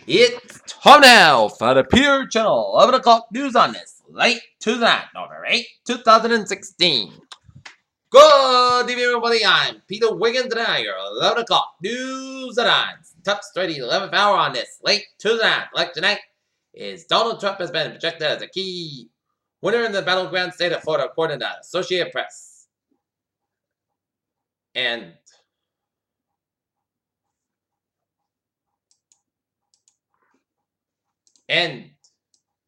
It's time now for the Pure Channel 11 o'clock news on this late Tuesday night, November 8, 2016. Good evening, everybody. I'm Peter Wiggins, and I your 11 o'clock news headlines. Top straight 11th hour on this late Tuesday night. Election night is Donald Trump has been projected as a key winner in the battleground state of Florida, according to Associated Press. And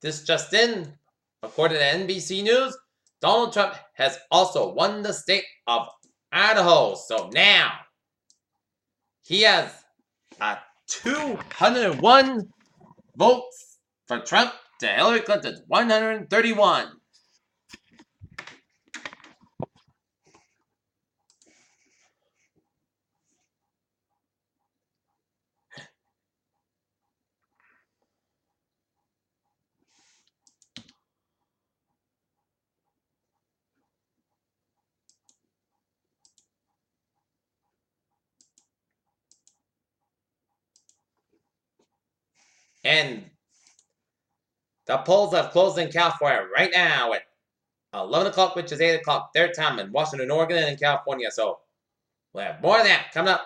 this just in, according to NBC News, Donald Trump has also won the state of Idaho. So now he has 201 votes for Trump to Hillary Clinton's 131. And the polls have closed in California right now at 11 o'clock, which is 8 o'clock their time in Washington, Oregon, and in California. So we'll have more of that coming up.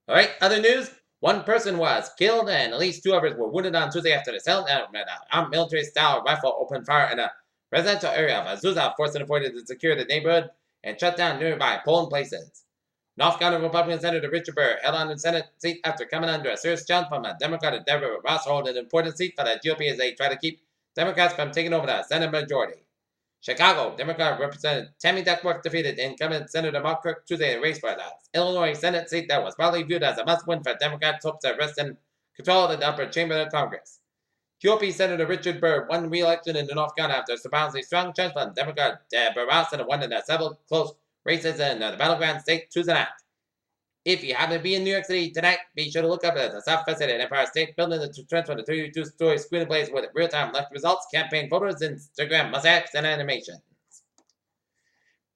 All right, other news. One person was killed and at least two others were wounded on Tuesday after the armed military-style rifle opened fire in a residential area of Azusa, forcing authorities to secure the neighborhood and shut down nearby polling places. North Carolina Republican Senator Richard Burr held on the Senate seat after coming under a serious challenge from a Democrat, Deborah Ross, holding an important seat for the GOP as they try to keep Democrats from taking over the Senate majority. Chicago Democrat Representative Tammy Duckworth defeated incumbent Senator Mark Kirk Tuesday in a race for the Illinois Senate seat that was widely viewed as a must-win for Democrats' hopes to wrest in control of the upper chamber of Congress. GOP Senator Richard Burr won re-election in North Carolina after surprisingly strong challenge from Democrat Deborah Ross and won in several close races in the battleground state Tuesday night. If you happen to be in New York City tonight, be sure to look up at the South Facility Empire State Building to transfer the 32-story screen plays with real-time election results, campaign photos, Instagram mosaics, and animations.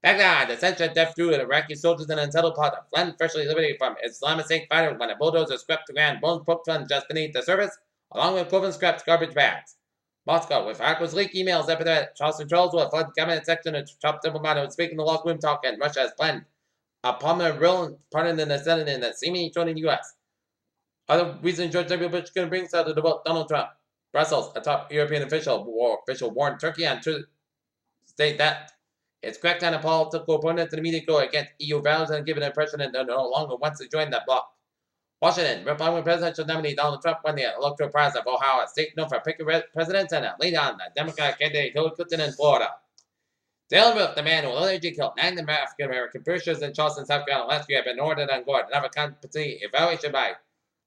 Baghdad, the censored death through Iraqi soldiers and unsettled plot of land freshly liberated from Islamic State fighters when a bulldozer swept the ground, bones poked from just beneath the surface, along with cloven scraps garbage bags. Moscow, with Iraq's leaked emails after that Charleston Trolls will flood the government section of top diplomat speaking the locked room talk, and Russia has planned upon a real pardon in the Senate and that seemingly joining the U.S. Other reason George W. Bush is going to bring out the vote Donald Trump. Brussels, a top European official warned Turkey on Tuesday that its crackdown on political opponents and immediate go against EU values and given the impression that no longer wants to join that bloc. Washington, Republican presidential nominee Donald Trump won the electoral prize of Ohio, a state known for picking presidents, and later on the Democratic candidate Hillary Clinton in Florida. Dale Wolf, the man who allegedly killed 9 African-American preachers in Charleston, South Carolina last year, had been ordered on guard and have a competency evaluation by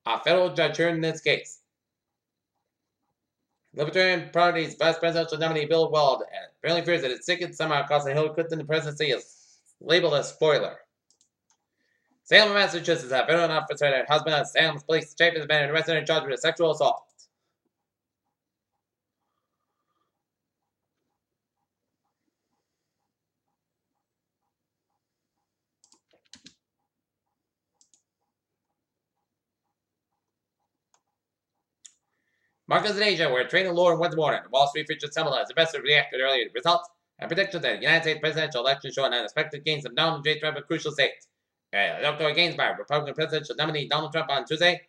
a federal judge heard in this case. Libertarian Party's vice presidential nominee Bill Weld apparently fears that its ticket somehow costing Hillary Clinton the presidency is labeled a spoiler. Salem, Massachusetts, a veteran officer and her husband at Salem's police chief has been arrested and charged with sexual assault. Markets in Asia, where trading lower in Wednesday morning, Wall Street futures tumbled as investors reacted to earlier results and predictions that the United States presidential election showed an unexpected gains of Donald J. Trump in crucial states. Electoral gains by Republican presidential nominee Donald Trump on Tuesday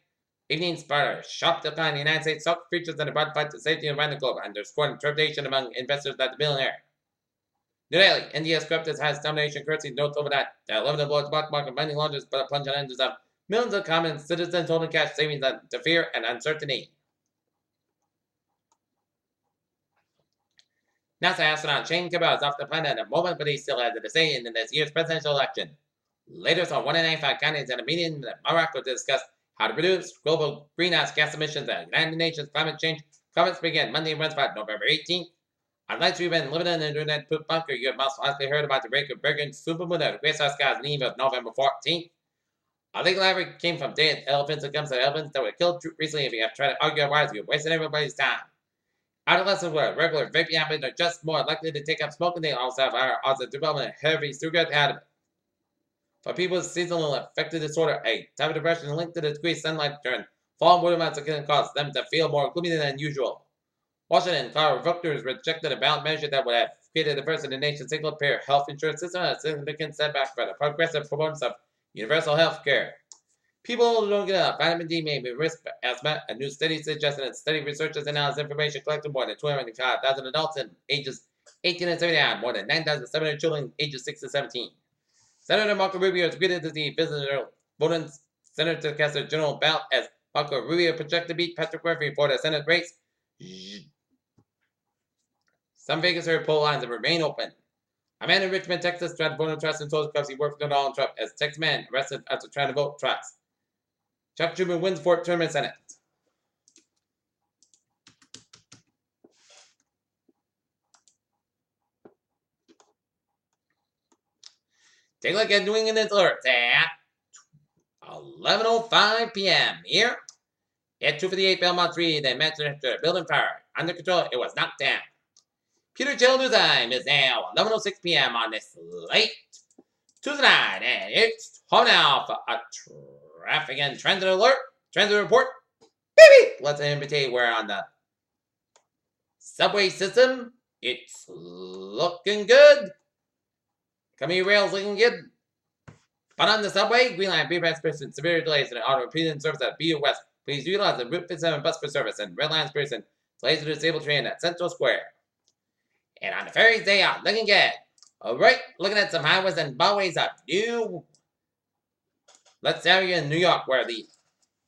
evening sparked a sharp decline in the United States stock futures and a broad fight to safety around the globe, underscoring trepidation among investors that the billionaire. New Delhi, India's crypto's highest domination currency notes overnight that 11 of the world's black market money launderers put a plunge on engines of millions of common citizens holding cash savings to fear and uncertainty. NASA astronaut Shane Cabell is off the planet at the moment, but he still has a say in this year's presidential election. Leaders on 195 counties in a meeting in Morocco to discuss how to reduce global greenhouse gas emissions at the United Nations Climate Change Conference began Monday, Wednesday, November 18th. Unless you've been living in an internet poop bunker, you have most likely heard about the record-breaking supermoon at the Great South Skies on the eve of November 14th. A legal average came from dead elephants and comes to elephants that were killed recently. If you have tried to argue otherwise, you're wasting everybody's time. Adolescents with regular vaping habits are just more likely to take up smoking. They also have higher odds of developing a heavy cigarette habit. For people with seasonal affective disorder, a type of depression linked to the decreased sunlight during Fallen water amounts can cause them to feel more gloomy than usual. Washington voters rejected a ballot measure that would have created the first in the nation's single-payer health insurance system, a significant setback for the progressive proponents of universal health care. People who don't get enough vitamin D may be risk asthma. A new study suggests that study researchers analyzed information collected more than 295,000 adults in ages 18 and 79, more than 9,700 children ages 6 to 17. Senator Marco Rubio has greeted the visitor voting Senator to cast a general ballot as Marco Rubio projected to beat Patrick Murphy for the Senate race. Some Vegas area poll lines have remained open. A man in Richmond, Texas, tried to vote on Truss and told because he worked for Donald Trump as Texas man arrested after trying to vote Truss. Chuck Schumer wins fourth term in Senate. Take a look at New England alerts at 11:05 p.m. here at 258 Belmont 3. They mentioned after building fire under control. It was knocked down. Peter Children's time is now 11:06 p.m. on this late Tuesday night, and it's home now for a traffic and transit alert, transit report. Baby, let's indicate we're on the subway system. It's looking good. Commuter rails looking good. But on the subway, Green Line, B-Pass person, severe delays in the auto repeating service at BU West. Please utilize the Route 57 bus for service and Red Line's person delays the disabled train at Central Square. And on the ferries, they are looking good. Alright, looking at some highways and byways of new. Let's area in New York where the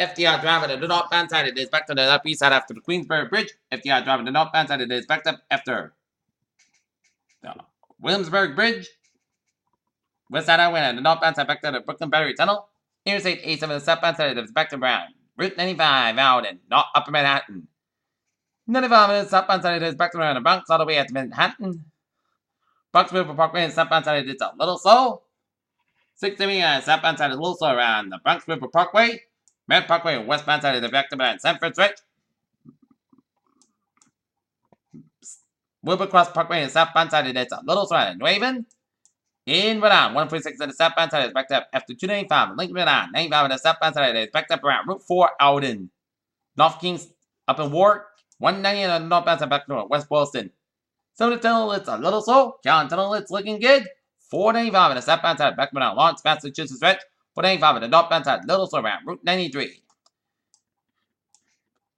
FDR driver to the northbound side is back to the up east side after the Queensboro Bridge. FDR driver to the northbound side is backed up after the Williamsburg Bridge. West side highway and the northbound side back to the Brooklyn Battery Tunnel. Interstate 87 the southbound side is back to Brown. Route 95 out in Upper Manhattan. 95 minutes southbound side is back to around the Bronx all the way at Manhattan. Bronx River Parkway and southbound side is a little slow. 670 southbound side is a little slow around the Bronx River Parkway. Merritt Parkway and westbound side is back to around Sanford Stretch. Wilbur-Cross Parkway and southbound side is a little slow in New Haven. In Rhode Island, 146 on the southbound side is backed up after 295. Lincoln, Rhode Island, 95 on the southbound side is backed up around Route 4 out in North Kings up in Ward. 190 on the northbound side back to West Boylston. Some of the tunnel, it's a little slow. Callan Tunnel, it's looking good. 495 on the southbound side back around Lawrence, Massachusetts stretch. 495 on the northbound side, little slow around Route 93.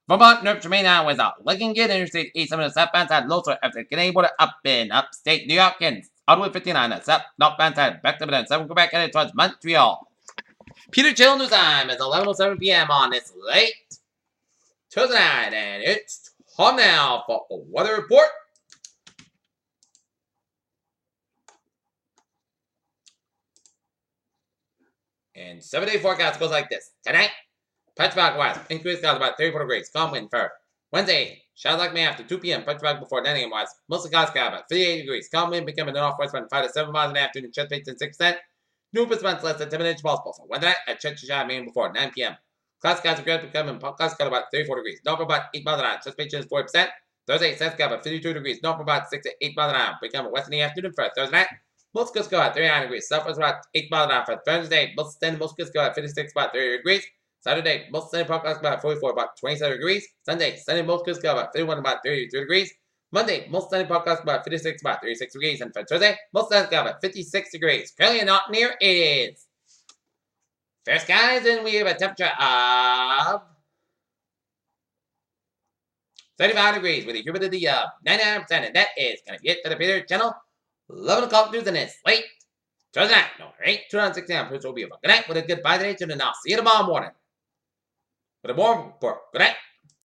Vermont, North Germain Highway is out. Looking good. Interstate 87 on the southbound side, little slow after the Canadian border up in upstate New York and Highway 59 on the northbound side, back to the 7 Quebec headed towards Montreal. Peter Chill News Time is 11:07 p.m. on this late Tuesday night, and it's time now for a weather report. And 7-day forecast goes like this. Tonight, patch fog wise, increased clouds about 34 degrees, calm wind for Wednesday. Showers like May after 2 p.m. Patch fog before 9 a.m. wise. Mostly clouds about 38 degrees. Calm wind becoming an northwest wind 5 to 7 miles in the afternoon. Chest rates in 6%. New response less than 10 minutes possible. So Wednesday night, at chance to shower Maine before 9 p.m. Clouds are gradually becoming clouds about 34 degrees. North about 8 miles an hour. Chest rate is 40%. Thursday, South about 52 degrees. North about 6 to 8 miles an hour. Becoming west in the afternoon for Thursday night. Most coasts go at 39 degrees. Southwest about 8 miles an hour for Thursday. Most coasts go at 56 about 30 degrees. Saturday, most sunny forecast about 44, about 27 degrees. Sunday, sunny most coast go about 31, about 33 degrees. Monday, most sunny forecast about 56, about 36 degrees. And for Thursday, most sunny go about 56 degrees. Currently not near it is fair skies, and we have a temperature of 35 degrees with a humidity of 99%. And that is going to get to the Peter channel. 11 o'clock news in this late Thursday night. No, 8:269 amperes will be a good night with a good bye today, and I'll see you tomorrow morning with a warm report. Good night.